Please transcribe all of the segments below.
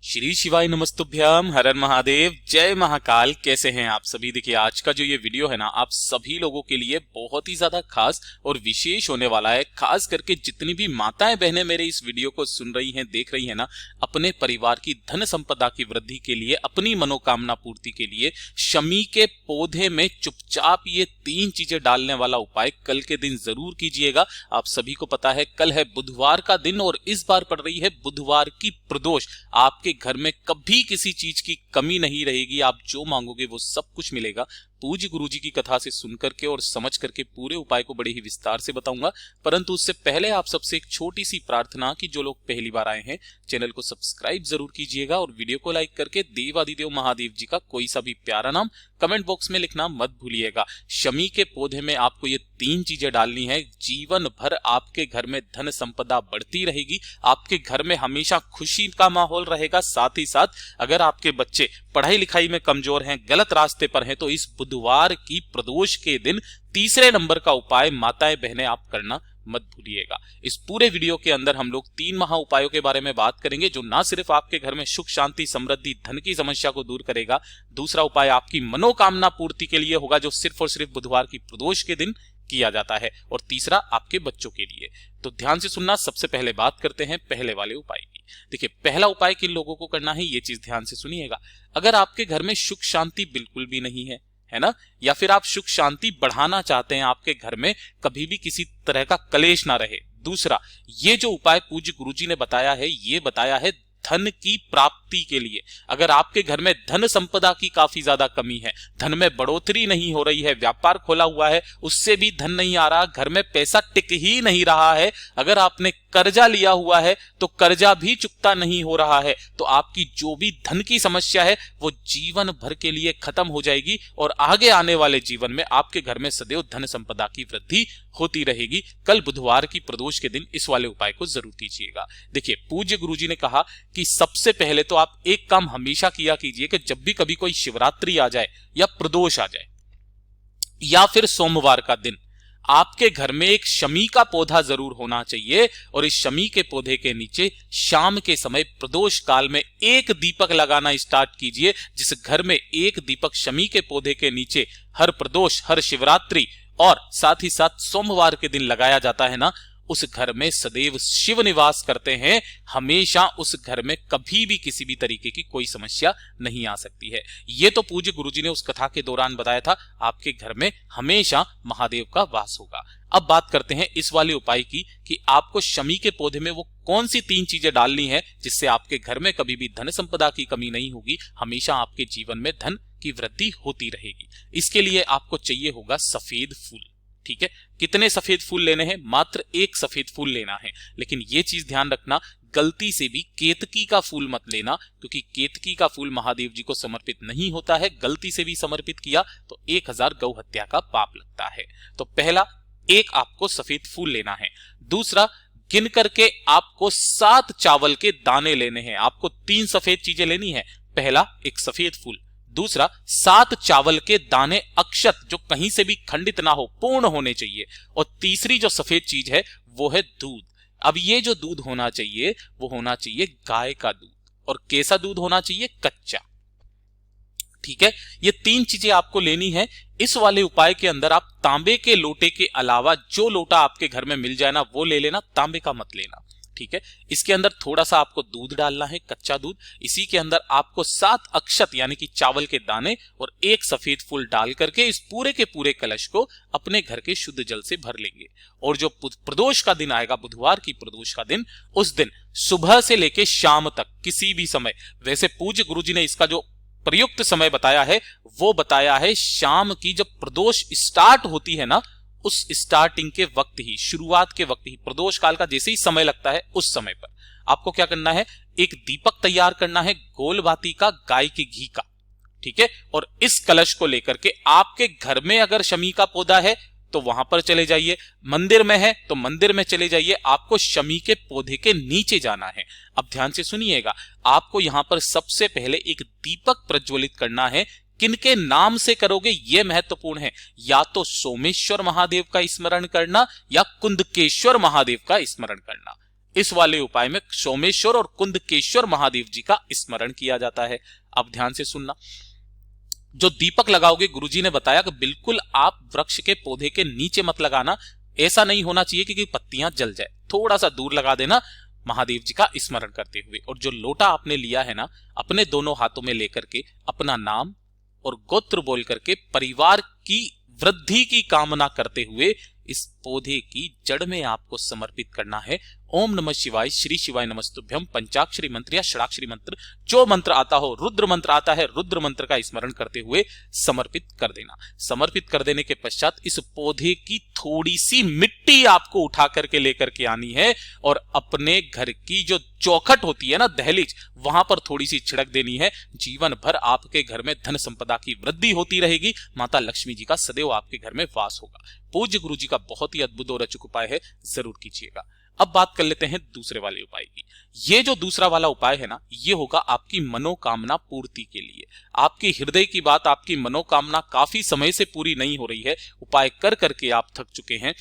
श्री शिवाय नमस्तुभ्यम, हर हर महादेव, जय महाकाल। कैसे हैं आप सभी। देखिए आज का जो ये वीडियो है ना, आप सभी लोगों के लिए बहुत ही ज्यादा खास और विशेष होने वाला है। खास करके जितनी भी माताएं बहनें मेरे इस वीडियो को सुन रही हैं, देख रही हैं ना, अपने परिवार की धन संपदा की वृद्धि के लिए, अपनी मनोकामना पूर्ति के लिए शमी के पौधे में चुपचाप ये 3 चीजें डालने वाला उपाय कल के दिन जरूर कीजिएगा। आप सभी को पता है कल है बुधवार का दिन और इस बार पड़ रही है बुधवार की प्रदोष। आपके घर में कभी किसी चीज की कमी नहीं रहेगी। आप जो मांगोगे वो सब कुछ मिलेगा। पूज्य गुरुजी की कथा से सुन करके और समझ करके पूरे उपाय को बड़े ही विस्तार से बताऊंगा, परंतु उससे पहले आप सबसे एक छोटी सी प्रार्थना कि जो लोग पहली बार आए हैं चैनल को सब्सक्राइब जरूर कीजिएगा और वीडियो को लाइक करके देवादिदेव महादेव जी का कोई सा भी प्यारा नाम कमेंट बॉक्स में लिखना मत भूलिएगा। शमी के पौधे में आपको ये 3 चीजें डालनी है। जीवन भर आपके घर में धन संपदा बढ़ती रहेगी। आपके घर में हमेशा खुशी का माहौल रहेगा। साथ ही साथ अगर आपके बच्चे पढ़ाई लिखाई में कमजोर हैं, गलत रास्ते पर हैं, तो इस बुधवार की प्रदोष के दिन तीसरे नंबर का उपाय माताएं बहनें आप करना मत भूलिएगा। इस पूरे वीडियो के अंदर हम लोग 3 महा उपायों के बारे में बात करेंगे, जो ना सिर्फ आपके घर में सुख शांति समृद्धि धन की समस्या को दूर करेगा, दूसरा उपाय आपकी मनोकामना पूर्ति के लिए होगा, जो सिर्फ और सिर्फ बुधवार की प्रदोष के दिन किया जाता है, और तीसरा आपके बच्चों के लिए। तो ध्यान से सुनना। सबसे पहले बात करते हैं पहले वाले उपाय की। देखिए पहला उपाय किन लोगों को करना है, ये चीज ध्यान से सुनिएगा। अगर आपके घर में सुख शांति बिल्कुल भी नहीं है ना, या फिर आप सुख शांति बढ़ाना चाहते हैं, आपके घर में कभी भी किसी तरह का कलेश ना रहे। दूसरा, ये जो उपाय पूज्य गुरुजी ने बताया है, ये बताया है धन की प्राप्ति के लिए। अगर आपके घर में धन संपदा की काफी ज्यादा कमी है, धन में बढ़ोतरी नहीं हो रही है, व्यापार खोला हुआ है उससे भी धन नहीं आ रहा, घर में पैसा टिक ही नहीं रहा है, अगर आपने कर्जा लिया हुआ है तो कर्जा भी चुकता नहीं हो रहा है, तो आपकी जो भी धन की समस्या है वो जीवन भर के लिए खत्म हो जाएगी और आगे आने वाले जीवन में आपके घर में सदैव धन संपदा की वृद्धि होती रहेगी। कल बुधवार की प्रदोष के दिन इस वाले उपाय को जरूर कीजिएगा। देखिए पूज्य गुरुजी ने कहा कि सबसे पहले तो आप एक काम हमेशा किया कीजिए कि जब भी कभी कोई शिवरात्रि आ जाए या प्रदोष आ जाए या फिर सोमवार का दिन, आपके घर में एक शमी का पौधा जरूर होना चाहिए, और इस शमी के पौधे के नीचे शाम के समय प्रदोष काल में एक दीपक लगाना स्टार्ट कीजिए। जिस घर में एक दीपक शमी के पौधे के नीचे हर प्रदोष, हर शिवरात्रि और साथ ही साथ सोमवार के दिन लगाया जाता है ना, उस घर में सदैव शिव निवास करते हैं। हमेशा उस घर में कभी भी किसी भी तरीके की कोई समस्या नहीं आ सकती है। ये तो पूज्य गुरुजी ने उस कथा के दौरान बताया था, आपके घर में हमेशा महादेव का वास होगा। अब बात करते हैं इस वाले उपाय की कि आपको शमी के पौधे में वो कौन सी 3 चीजें डालनी है जिससे आपके घर में कभी भी धन संपदा की कमी नहीं होगी, हमेशा आपके जीवन में धन की वृद्धि होती रहेगी। इसके लिए आपको चाहिए होगा सफेद फूल। ठीक है, कितने सफेद फूल लेने हैं? मात्र 1 सफेद फूल लेना है। लेकिन यह चीज ध्यान रखना, गलती से भी केतकी का फूल मत लेना, क्योंकि केतकी का फूल महादेव जी को समर्पित नहीं होता है। गलती से भी समर्पित किया तो 1000 गौ हत्या का पाप लगता है। तो पहला, 1 आपको सफेद फूल लेना है। दूसरा, गिन करके आपको 7 चावल के दाने लेने हैं। आपको 3 सफेद चीजें लेनी है। पहला, 1 सफेद फूल। दूसरा, 7 चावल के दाने अक्षत, जो कहीं से भी खंडित ना हो, पूर्ण होने चाहिए। और तीसरी जो सफेद चीज है वो है दूध। अब ये जो दूध होना चाहिए वो होना चाहिए गाय का दूध, और कैसा दूध होना चाहिए? कच्चा। ठीक है, ये 3 चीजें आपको लेनी है। इस वाले उपाय के अंदर आप तांबे के लोटे के अलावा जो लोटा आपके घर में मिल जाए ना वो ले लेना, तांबे का मत लेना। ठीक है, इसके अंदर थोड़ा सा आपको दूध डालना है, कच्चा दूध। इसी के अंदर आपको 7 अक्षत यानी कि चावल के दाने और 1 सफेद फूल डाल करके इस पूरे के पूरे कलश को अपने घर के शुद्ध जल से भर लेंगे। और जो प्रदोष का दिन आएगा, बुधवार की प्रदोष का दिन, उस दिन सुबह से लेके शाम तक किसी भी समय, वैसे पूज्य गुरुजी ने इसका जो प्रयुक्त समय बताया है वो बताया है शाम की जब प्रदोष स्टार्ट होती है ना, उस स्टार्टिंग के वक्त ही, शुरुआत के वक्त ही, प्रदोष काल का जैसे ही समय लगता है उस समय पर आपको क्या करना है? एक दीपक तैयार करना है गोल बाती का, गाय के घी का। ठीक है, और इस कलश को लेकर के आपके घर में अगर शमी का पौधा है तो वहां पर चले जाइए, मंदिर में है तो मंदिर में चले जाइए, आपको शमी के पौधे के नीचे जाना है। अब ध्यान से सुनिएगा, आपको यहां पर सबसे पहले एक दीपक प्रज्वलित करना है। किनके नाम से करोगे यह महत्वपूर्ण है, या तो सोमेश्वर महादेव का स्मरण करना या कुंदकेश्वर महादेव का स्मरण करना। इस वाले उपाय में सोमेश्वर और कुंदकेश्वर महादेव जी का स्मरण किया जाता है। अब ध्यान से सुनना, जो दीपक लगाओगे गुरुजी ने बताया कि बिल्कुल आप वृक्ष के पौधे के नीचे मत लगाना, ऐसा नहीं होना चाहिए कि पत्तियां जल जाए, थोड़ा सा दूर लगा देना महादेव जी का स्मरण करते हुए। और जो लोटा आपने लिया है ना, अपने दोनों हाथों में लेकर के अपना नाम और गोत्र बोल करके परिवार की वृद्धि की कामना करते हुए इस पौधे की जड़ में आपको समर्पित करना है। ओम नमः शिवाय, श्री शिवाय नमस्तुभ्यम, पंचाक्षरी मंत्र या षडाक्षरी मंत्र, जो मंत्र आता हो, रुद्र मंत्र आता है, रुद्र मंत्र का स्मरण करते हुए समर्पित कर देना। समर्पित कर देने के पश्चात इस पौधे की थोड़ी सी मिट्टी आपको उठा करके लेकर के आनी है और अपने घर की जो चौखट होती है ना, दहलीज, वहां पर थोड़ी सी छिड़क देनी है। जीवन भर आपके घर में धन संपदा की वृद्धि होती रहेगी, माता लक्ष्मी जी का सदैव आपके घर में वास होगा। पूज्य गुरु जी का बहुत ही अद्भुत और अचूक उपाय है, जरूर कीजिएगा। अब बात कर लेते हैं दूसरे वाले उपाय की। ये जो दूसरा वाला उपाय है ना, ये होगा आपकी मनोकामना पूर्ति के लिए। आपकी हृदय की बात, आपकी मनोकामना काफी समय से पूरी नहीं हो रही है, उपाय कर करके आप थक चुके हैं,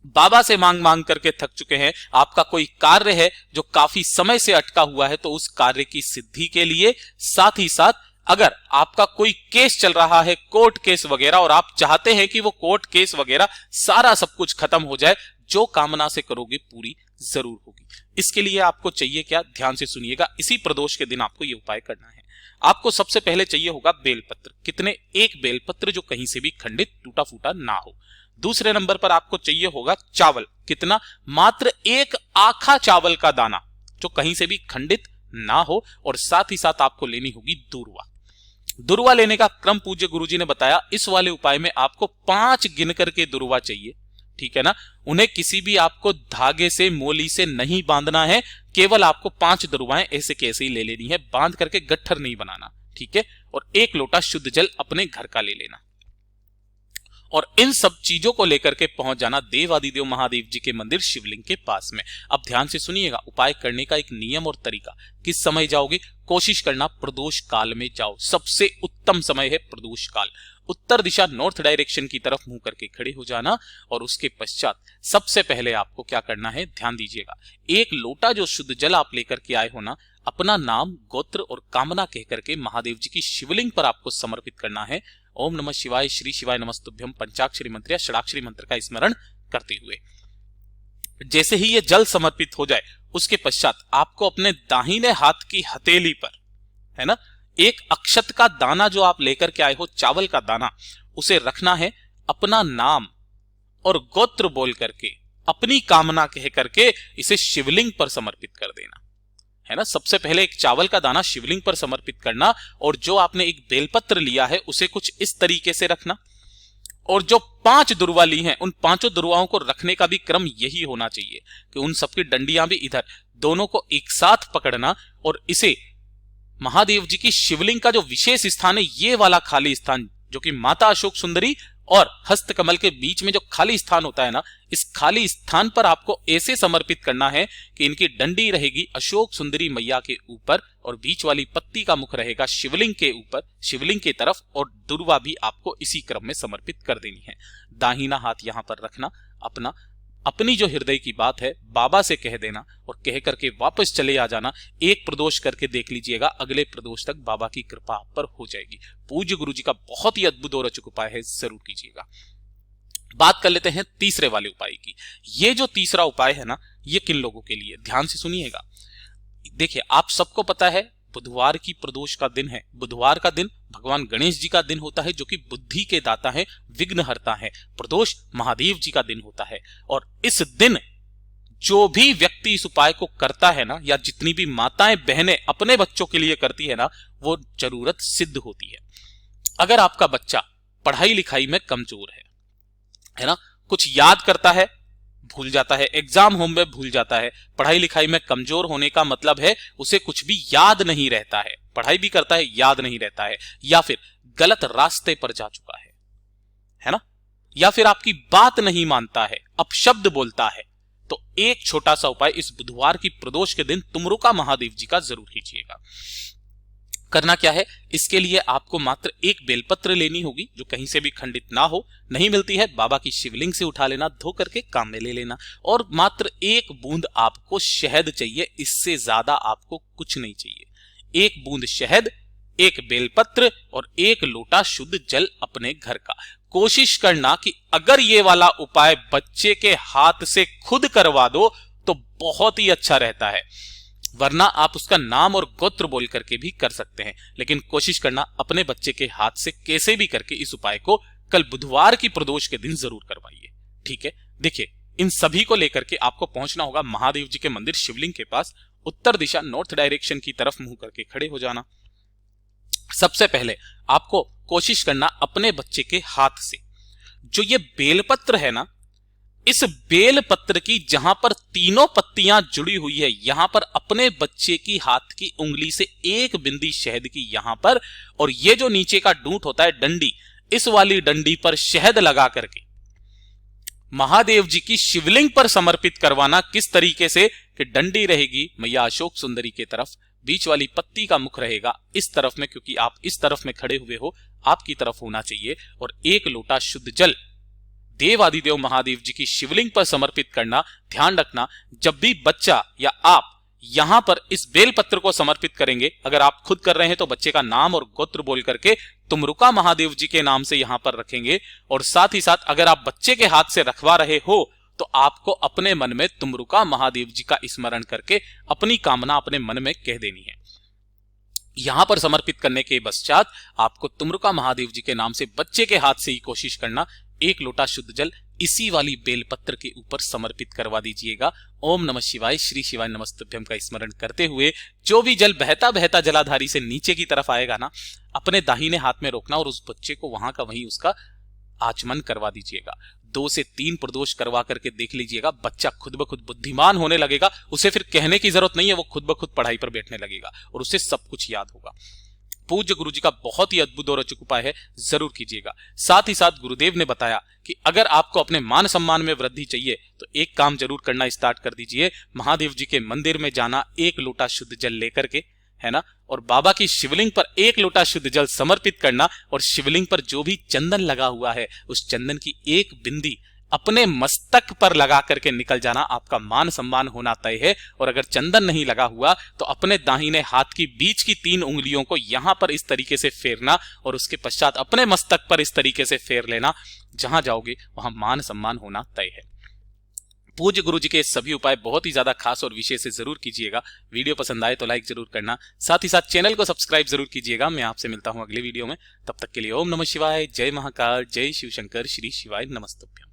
बाबा से मांग मांग करके थक चुके हैं, आपका कोई कार्य है जो काफी समय से अटका हुआ है, तो उस कार्य की सिद्धि के लिए, साथ ही साथ अगर आपका कोई केस चल रहा है, कोर्ट केस वगैरह, और आप चाहते हैं कि वो कोर्ट केस वगैरह सारा सब कुछ खत्म हो जाए, जो कामना से करोगे पूरी जरूर होगी। इसके लिए आपको चाहिए क्या, ध्यान से सुनिएगा। इसी प्रदोष के दिन आपको ये उपाय करना है। आपको सबसे पहले चाहिए होगा बेलपत्र। कितने? एक बेलपत्र जो कहीं से भी खंडित टूटा फूटा ना हो। दूसरे नंबर पर आपको चाहिए होगा चावल। कितना? मात्र एक आखा चावल का दाना जो कहीं से भी खंडित ना हो। और साथ ही साथ आपको लेनी होगी दूर्वा। दूर्वा लेने का क्रम पूज्य गुरुजी ने बताया। इस वाले उपाय में आपको 5 गिन करके दूर्वा चाहिए, ठीक है ना। उन्हें किसी भी आपको धागे से, मोली से नहीं बांधना है, केवल आपको 5 दूर्वाएं ऐसे कैसे ही ले लेनी है, बांध करके गट्ठर नहीं बनाना, ठीक है। और 1 लोटा शुद्ध जल अपने घर का ले लेना और इन सब चीजों को लेकर के पहुंच जाना देवादिदेव महादेव जी के मंदिर शिवलिंग के पास में। अब ध्यान से सुनिएगा, उपाय करने का एक नियम और तरीका। किस समय जाओगे? कोशिश करना प्रदोष काल में जाओ, सबसे उत्तम समय है प्रदोष काल। उत्तर दिशा, नॉर्थ डायरेक्शन की तरफ मुंह करके खड़े हो जाना और उसके पश्चात सबसे पहले आपको क्या करना है, ध्यान दीजिएगा। 1 लोटा जो शुद्ध जल आप लेकर के आए हो ना, अपना नाम, गोत्र और कामना कहकर के महादेव जी की शिवलिंग पर आपको समर्पित करना है। ओम नमः शिवाय, श्री शिवाय नमस्तुभ्यम, पंचाक्षरी मंत्र या षडाक्षरी मंत्र का स्मरण करते हुए जैसे ही ये जल समर्पित हो जाए, उसके पश्चात आपको अपने दाहिने हाथ की हथेली पर, है ना, 1 अक्षत का दाना जो आप लेकर के आए हो, चावल का दाना, उसे रखना है। अपना नाम और गोत्र बोल करके, अपनी कामना कह करके इसे शिवलिंग पर समर्पित कर देना, है ना। सबसे पहले 1 चावल का दाना शिवलिंग पर समर्पित करना और जो आपने 1 बेलपत्र लिया है उसे कुछ इस तरीके से रखना। और जो 5 दुर्वा ली हैं, उन 5 दुर्वाओं को रखने का भी क्रम यही होना चाहिए कि उन सबकी डंडियां भी इधर, दोनों को एक साथ पकड़ना और इसे महादेव जी की शिवलिंग का जो विशेष स्थान है, ये वाला खाली स्थान जो कि माता अशोक सुंदरी और हस्तकमल के बीच में जो खाली स्थान होता है ना, इस खाली स्थान पर आपको ऐसे समर्पित करना है कि इनकी डंडी रहेगी अशोक सुंदरी मैया के ऊपर और बीच वाली पत्ती का मुख रहेगा शिवलिंग के ऊपर, शिवलिंग की तरफ, और दुर्वा भी आपको इसी क्रम में समर्पित कर देनी है। दाहिना हाथ यहां पर रखना, अपनी जो हृदय की बात है बाबा से कह देना और कह करके वापस चले आ जाना। 1 प्रदोष करके देख लीजिएगा, अगले प्रदोष तक बाबा की कृपा आप पर हो जाएगी। पूज्य गुरु जी का बहुत ही अद्भुत और अचूक उपाय है, जरूर कीजिएगा। बात कर लेते हैं तीसरे वाले उपाय की। ये जो तीसरा उपाय है ना, ये किन लोगों के लिए, ध्यान से सुनिएगा। देखिए, आप सबको पता है बुधवार की प्रदोष का दिन है। बुधवार का दिन भगवान गणेश जी का दिन होता है, जो कि बुद्धि के दाता है, विघ्नहर्ता है। प्रदोष महादेव जी का दिन होता है और इस दिन जो भी व्यक्ति इस उपाय को करता है ना, या जितनी भी माताएं बहनें अपने बच्चों के लिए करती है ना, वो जरूरत सिद्ध होती है। अगर आपका बच्चा पढ़ाई लिखाई में कमजोर है ना, कुछ याद करता है भूल जाता है, एग्जाम होम में भूल जाता है, पढ़ाई लिखाई में कमजोर होने का मतलब है उसे कुछ भी याद नहीं रहता है, पढ़ाई भी करता है याद नहीं रहता है, या फिर गलत रास्ते पर जा चुका है ना, या फिर आपकी बात नहीं मानता है, अपशब्द बोलता है, तो एक छोटा सा उपाय इस बुधवार की प्रदोष के दिन तुमरुका महादेव जी का जरूर कीजिएगा। करना क्या है, इसके लिए आपको मात्र एक बेलपत्र लेनी होगी जो कहीं से भी खंडित ना हो। नहीं मिलती है, बाबा की शिवलिंग से उठा लेना, धो करके काम में ले लेना। और मात्र एक बूंद आपको शहद चाहिए, इससे ज्यादा आपको कुछ नहीं चाहिए। एक बूंद शहद, एक बेलपत्र और एक लोटा शुद्ध जल अपने घर का। कोशिश करना कि अगर ये वाला उपाय बच्चे के हाथ से खुद करवा दो तो बहुत ही अच्छा रहता है, वरना आप उसका नाम और गोत्र बोल करके भी कर सकते हैं। लेकिन कोशिश करना अपने बच्चे के हाथ से कैसे भी करके इस उपाय को कल बुधवार की प्रदोष के दिन जरूर करवाइए। ठीक है, देखिए इन सभी को लेकर के आपको पहुंचना होगा महादेव जी के मंदिर शिवलिंग के पास। उत्तर दिशा नॉर्थ डायरेक्शन की तरफ मुंह करके खड़े हो जाना। सबसे पहले आपको कोशिश करना अपने बच्चे के हाथ से जो ये बेलपत्र है ना, इस बेलपत्र की जहां पर तीनों पत्तियां जुड़ी हुई है, यहां पर अपने बच्चे की हाथ की उंगली से एक बिंदी शहद की यहां पर, और ये जो नीचे का डूंट होता है डंडी, इस वाली डंडी पर शहद लगा करके महादेव जी की शिवलिंग पर समर्पित करवाना। किस तरीके से कि डंडी रहेगी मैया अशोक सुंदरी के तरफ, बीच वाली पत्ती का मुख रहेगा इस तरफ में, क्योंकि आप इस तरफ में खड़े हुए हो, आपकी तरफ होना चाहिए। और एक लोटा शुद्ध जल देवादिदेव महादेव जी की शिवलिंग पर समर्पित करना। ध्यान रखना, जब भी बच्चा या आप यहां पर इस बेलपत्र को समर्पित करेंगे, अगर आप खुद कर रहे हैं तो बच्चे का नाम और गोत्र बोल करके तुमरुका महादेव जी के नाम से यहां पर रखेंगे। और साथ ही साथ अगर आप बच्चे के हाथ से रखवा रहे हो तो आपको अपने मन में तुमरुका महादेव जी का स्मरण करके अपनी कामना अपने मन में कह देनी है। यहां पर समर्पित करने के पश्चात आपको तुमरुका महादेव जी के नाम से बच्चे के हाथ से ही कोशिश करना एक लोटा शुद्ध जल इसी वाली बेलपत्र के ऊपर समर्पित करवा दीजिएगा। ओम नमः शिवाय, श्री शिवाय नमस्तुभ्यम का स्मरण करते हुए जो भी जल बहता बहता जलाधारी से नीचे की तरफ आएगा ना, अपने दाहिने हाथ में रोकना और उस बच्चे को वहां का वहीं उसका आचमन करवा दीजिएगा। 2 से 3 प्रदोष करवा करके देख लीजिएगा, बच्चा खुद ब खुद बुद्धिमान होने लगेगा। उसे फिर कहने की जरूरत नहीं है, वो खुद ब खुद पढ़ाई पर बैठने लगेगा और उसे सब कुछ याद होगा। पूज्य गुरु जी का बहुत ही अद्भुत और रोचक उपाय है, जरूर कीजिएगा। साथ ही साथ गुरुदेव ने बताया कि अगर आपको अपने मान सम्मान में वृद्धि चाहिए तो एक काम जरूर करना स्टार्ट कर दीजिए। महादेव जी के मंदिर में जाना, एक लोटा शुद्ध जल लेकर के, है ना, और बाबा की शिवलिंग पर एक लोटा शुद्ध जल समर्पित करना। और शिवलिंग पर जो भी चंदन लगा हुआ है उस चंदन की एक बिंदी अपने मस्तक पर लगा करके निकल जाना। आपका मान सम्मान होना तय है। और अगर चंदन नहीं लगा हुआ तो अपने दाहिने हाथ की बीच की 3 उंगलियों को यहां पर इस तरीके से फेरना और उसके पश्चात अपने मस्तक पर इस तरीके से फेर लेना। जहां जाओगे वहां मान सम्मान होना तय है। पूज्य गुरु जी के सभी उपाय बहुत ही ज्यादा खास और विशेष है, जरूर कीजिएगा। वीडियो पसंद आए तो लाइक जरूर करना, साथ ही साथ चैनल को सब्सक्राइब जरूर कीजिएगा। मैं आपसे मिलता हूं अगले वीडियो में, तब तक के लिए ओम नमः शिवाय, जय महाकाल, जय शिव शंकर, श्री शिवाय नमस्तुभ्यम।